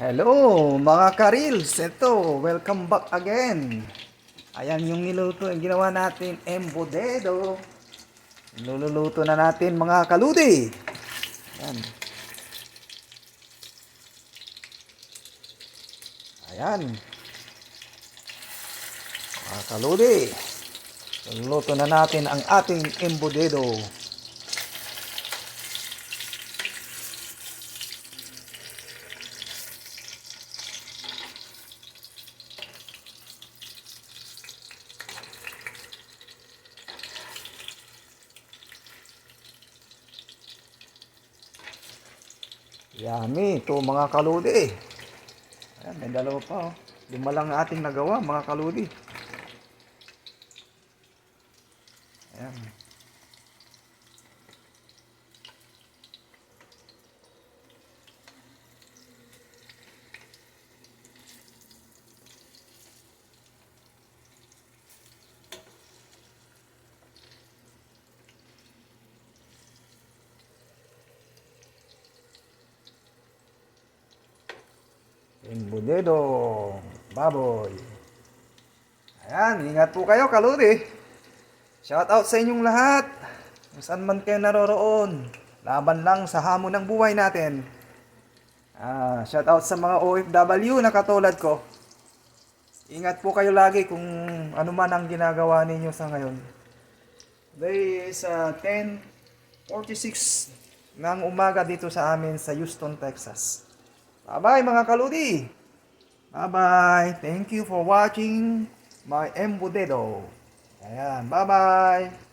Hello mga karils, ito, welcome back again. Ayan yung niluto, yung ginawa natin, embutido. Niluluto na natin mga kaludi. Ayan, ayan, mga kaludi. Niluluto na natin ang ating embutido. Yummy, ito mga kaludi. Ayan, may dalawa pa oh. Lima lang ating nagawa mga kaludi. Ayan. Embutido, baboy. Ayan, ingat po kayo kaludi. Shout out sa inyong lahat. Kung saan man kayo naroroon. Laban lang sa hamon ng buhay natin. Shout out sa mga OFW na katulad ko. Ingat po kayo lagi kung ano man ang ginagawa ninyo sa ngayon. Today is 10:46 ng umaga dito sa amin sa Houston, Texas. Bye-bye mga kaludi. Bye-bye. Thank you for watching my embutido. Ayan, bye-bye.